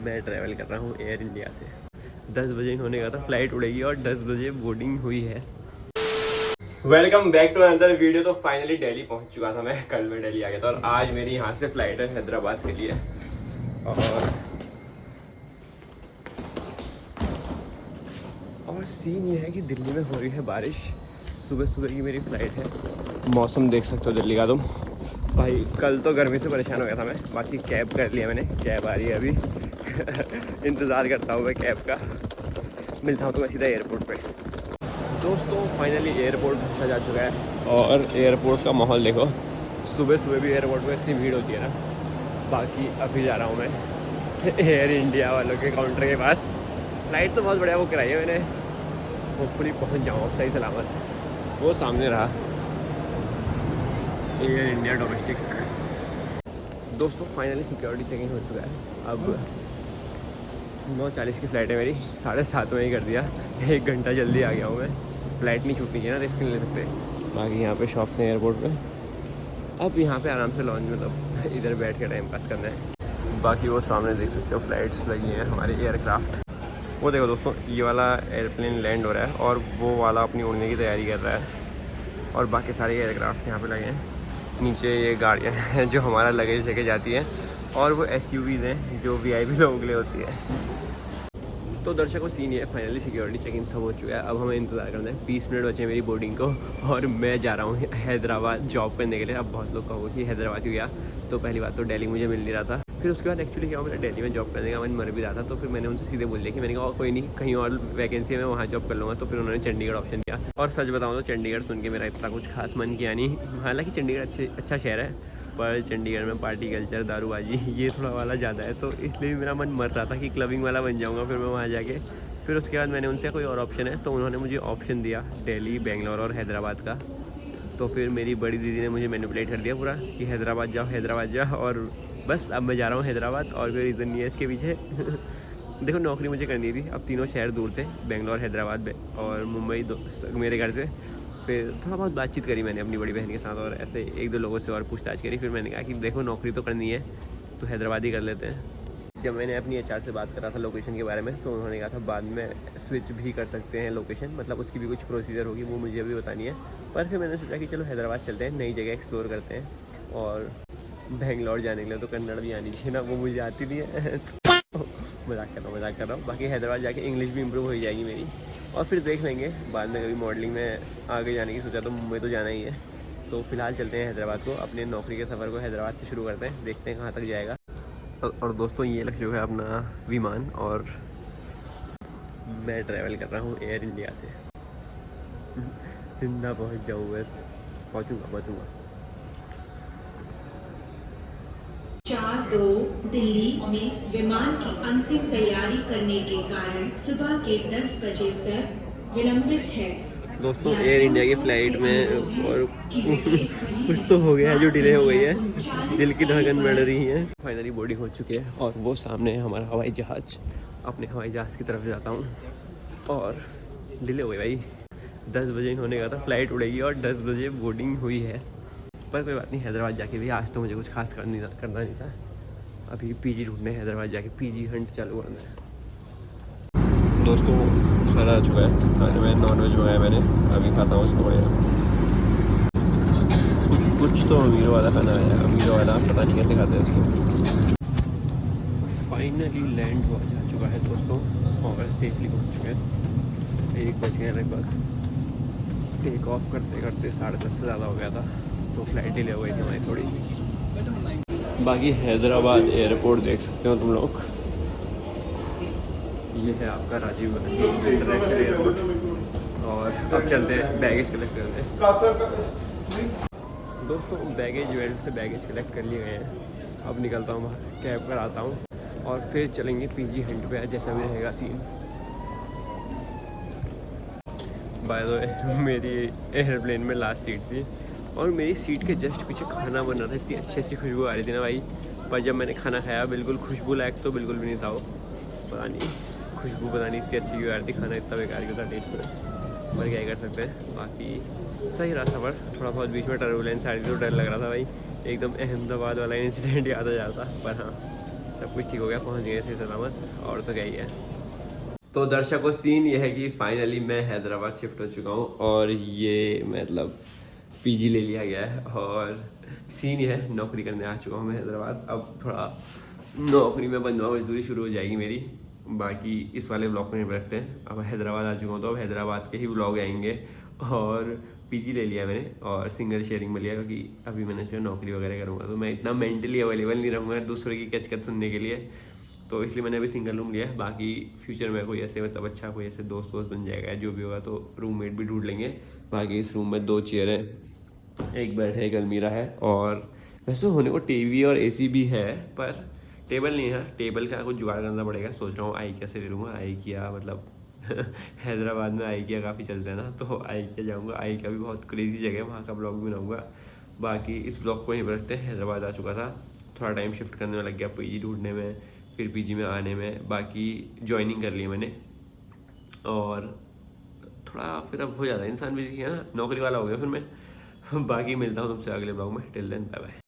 मैं ट्रैवल कर रहा हूँ एयर इंडिया से। 10 बजे होने का था, फ्लाइट उड़ेगी और 10 बजे बोर्डिंग हुई है। Welcome back to another video. तो फाइनली दिल्ली पहुँच चुका था मैं। कल मैं दिल्ली आ गया था और आज मेरी यहाँ से फ़्लाइट है हैदराबाद के लिए। और सीन ये है कि दिल्ली में हो रही है बारिश। सुबह सुबह की मेरी फ़्लाइट है। मौसम देख सकते हो दिल्ली का तुम। भाई कल तो गर्मी से परेशान हो गया था मैं, बाकी कैब कर लिया मैंने, कैब आ रही है अभी। इंतज़ार करता हूँ मैं कैब का। मिलता हूँ तो मैं सीधा एयरपोर्ट पे। दोस्तों फाइनली एयरपोर्ट पहुँचा जा चुका है और एयरपोर्ट का माहौल देखो। सुबह सुबह भी एयरपोर्ट पे इतनी भीड़ होती है ना। बाकी अभी जा रहा हूँ मैं एयर इंडिया वालों के काउंटर के पास। फ़्लाइट तो बहुत बढ़िया बुक कराई है मैंने, होपफुली पहुँच जाऊँ अब सही सलामत। वो सामने रहा एयर इंडिया डोमेस्टिक। दोस्तों फाइनली सिक्योरिटी चेक इन हो चुका है। अब 9:40 की फ़्लाइट है मेरी, 7:30 में ही कर दिया। 1 घंटा जल्दी आ गया हूँ मैं। फ़्लाइट नहीं छूटनी चाहिए ना, रिस्क नहीं ले सकते। बाकी यहाँ पे शॉप्स हैं एयरपोर्ट पे। अब यहाँ पे आराम से लॉन्च मतलब इधर बैठ के टाइम पास करना है। बाकी वो सामने देख सकते हो फ्लाइट्स लगी हैं हमारे एयरक्राफ्ट। वो देखो दोस्तों, ये वाला एयरप्लेन लैंड हो रहा है और वो वाला अपनी उड़ने की तैयारी कर रहा है। और बाकी सारे एयरक्राफ्ट यहाँ पे लगे हैं। नीचे ये गाड़ियाँ हैं जो हमारा लगेज लेके जाती हैं, और वो SUVs हैं जो VIP लोगों के लिए होती है। तो दर्शकों सीन ये है, फाइनली सिक्योरिटी चेक इन सब हो चुका है। अब हमें इंतज़ार करना है। 20 मिनट बचे मेरी बोर्डिंग को और मैं जा रहा हूँ हैदराबाद जॉब करने के लिए। अब बहुत लोग कहोगे कि हैदराबाद क्यों गया। तो पहली बात तो दिल्ली मुझे मिल नहीं रहा था। फिर उसके बाद एक्चुअली क्या, मेरा दिल्ली में जॉब करने का मन मर भी रहा था। तो फिर मैंने उनसे सीधे बोल दिया कि मैंने कहा कोई नहीं, कहीं और वैकेंसी है मैं वहाँ जॉब कर लूँगा। तो फिर उन्होंने चंडीगढ़ ऑप्शन दिया। और सच बताऊँ तो चंडीगढ़ सुन के मेरा इतना कुछ खास मन किया नहीं। हालाँकि चंडीगढ़ अच्छा शहर है, पर चंडीगढ़ में पार्टी कल्चर, दारूबाजी ये थोड़ा वाला ज़्यादा है। तो इसलिए मेरा मन मर रहा था कि क्लबिंग वाला बन जाऊँगा फिर मैं वहाँ जाके। फिर उसके बाद मैंने उनसे कोई और ऑप्शन है, तो उन्होंने मुझे ऑप्शन दिया दिल्ली, बेंगलोर और हैदराबाद का। तो फिर मेरी बड़ी दीदी ने मुझे मैनिपुलेट कर दिया पूरा कि हैदराबाद जाओ हैदराबाद जाओ। और बस अब मैं जा रहा हूँ हैदराबाद। और कोई रीज़न नहीं है इसके पीछे। देखो नौकरी मुझे करनी थी। अब तीनों शहर दूर थे, बेंगलोर, हैदराबाद और मुंबई मेरे घर से। फिर थोड़ा बहुत बातचीत करी मैंने अपनी बड़ी बहन के साथ और ऐसे 1-2 लोगों से और पूछताछ करी। फिर मैंने कहा कि देखो नौकरी तो करनी है तो हैदराबाद ही कर लेते हैं। जब मैंने अपनी HR से बात करा था लोकेशन के बारे में, तो उन्होंने कहा था बाद में स्विच भी कर सकते हैं लोकेशन, मतलब उसकी भी कुछ प्रोसीजर होगी, वो मुझे अभी बतानी है। पर फिर मैंने सोचा कि चलो हैदराबाद चलते हैं, नई जगह एक्सप्लोर करते हैं। और बेंगलोर जाने के लिए तो कन्नड़ भी आनी चाहिए ना, वो मुझे आती नहीं है। मजाक कर रहा हूँ। बाकी हैदराबाद जाके इंग्लिश भी इम्प्रूव हो जाएगी मेरी। और फिर देख लेंगे बाद में, कभी मॉडलिंग में आगे जाने की सोचा तो मुंबई तो जाना ही है। तो फिलहाल चलते हैं हैदराबाद को, अपने नौकरी के सफ़र को हैदराबाद से शुरू करते हैं, देखते हैं कहाँ तक जाएगा। और दोस्तों ये लग चुका है अपना विमान और मैं ट्रैवल कर रहा हूँ एयर इंडिया से। जिंदा पहुँच जाऊँ बस, पहुँचूँगा। 4-2 दिल्ली में विमान की अंतिम तैयारी करने के कारण सुबह के 10 बजे तक विलंबित है। दोस्तों एयर इंडिया की फ़्लाइट में और कुछ तो हो गया है जो डिले हो गई है। दिल की धड़कन बढ़ रही है। फाइनली बोर्डिंग हो चुकी है और वो सामने है हमारा हवाई जहाज़। अपने हवाई जहाज़ की तरफ जाता हूँ। और डिले हो गई भाई, 10 बजे होने का था, फ़्लाइट उड़ेगी और 10 बजे बोर्डिंग हुई है। पर कोई बात नहीं, हैदराबाद जाके भी आज तो मुझे कुछ खास करना नहीं था। अभी PG ढूंढने हैदराबाद जाके, PG हंट चालू करना है। दोस्तों खाना आ चुका है, खाने में नॉनवेज मंगाया मैंने, अभी खाता हूँ इसको। बढ़िया कुछ तो अमीरों वाला खाना आया, अमीरों वाला पता नहीं कैसे खाते हैं इसको। फाइनली लैंड हुआ जा चुका है दोस्तों और सेफली पहुँच चुके हैं। 1 बज गया लगभग। टेक ऑफ करते करते 10:30 से ज़्यादा हो गया था, तो फ्लाइट डिले हो गई थी हमारी थोड़ी। बाकी हैदराबाद एयरपोर्ट देख सकते हो तुम लोग। ये है आपका राजीव गांधी इंटरनेशनल एयरपोर्ट। और अब चलते हैं बैगेज कलेक्ट करते हैं। दोस्तों बैगेज वेल्ट से बैगेज कलेक्ट कर लिए गए हैं। अब निकलता हूँ बाहर, कैब कराता हूँ और फिर चलेंगे PG हंट पे, जैसा भी रहेगा सीन। बाय द वे मेरी एयरप्लेन में लास्ट सीट थी और मेरी सीट के जस्ट पीछे खाना बन रहा था। इतनी अच्छी खुशबू आ रही थी ना भाई। पर जब मैंने खाना खाया बिल्कुल खुशबू लायक तो बिल्कुल भी नहीं था वो। पता नहीं खुशबू पता नहीं इतनी अच्छी क्यों आ रही थी, खाना इतना बेकार क्यों था टेस्ट में। पर क्या कर सकते हैं। बाकी सही रहा सफ़र। थोड़ा बहुत बीच में टर्बुलेंस आ रही थी तो डर लग रहा था भाई, एकदम अहमदाबाद वाला इंसिडेंट याद आ जाता। पर हाँ सब कुछ ठीक हो गया, पहुंच गए सही सलामत, और तो क्या ही है। तो दर्शकों सीन ये है कि फाइनली मैं हैदराबाद शिफ्ट हो चुका हूँ और ये मतलब पीजी ले लिया गया है। और सीन ये है, नौकरी करने आ चुका हूँ मैं हैदराबाद। अब थोड़ा नौकरी में बंधुआ मजदूरी शुरू हो जाएगी मेरी। बाकी इस वाले ब्लॉग में रखते हैं। अब हैदराबाद आ चुका हूँ तो अब हैदराबाद के ही ब्लॉग आएंगे। और पीजी ले लिया मैंने और सिंगल शेयरिंग में लिया, क्योंकि अभी मैंने जो नौकरी वगैरह करूँगा तो मैं इतना मेंटली अवेलेबल नहीं रहूँगा दूसरे की कचकच सुनने के लिए, तो इसलिए मैंने अभी सिंगल रूम लिया है। बाकी फ्यूचर में कोई ऐसे मतलब अच्छा कोई ऐसे दोस्त वोस्त बन जाएगा, जो भी होगा तो रूममेट भी ढूंढ लेंगे। बाकी इस रूम में 2 चेयर है, एक बेड है, एक अलमीरा है, और वैसे होने को टीवी और एसी भी है, पर टेबल नहीं है। टेबल का कुछ जुगाड़ करना पड़ेगा। सोच रहा हूँ आईकिया से ले लूँगा। आईकिया मतलब हैदराबाद में आईकिया काफ़ी चलता है ना, तो आईकिया जाऊँगा। आईकिया भी बहुत क्रेजी जगह है, वहाँ का ब्लॉग भी बनाऊँगा। बाकी इस ब्लॉग को यहीं पर रखते हैं। हैदराबाद आ चुका था, थोड़ा टाइम शिफ्ट करने में लग गया, पीजी ढूंढने में, फिर पीजी में आने में। बाकी ज्वाइनिंग कर ली मैंने, और थोड़ा फिर अब हो जाता है इंसान बिजी है ना, नौकरी वाला हो गया फिर मैं। बाकी मिलता हूँ तुमसे अगले ब्लॉग में। Till then bye bye.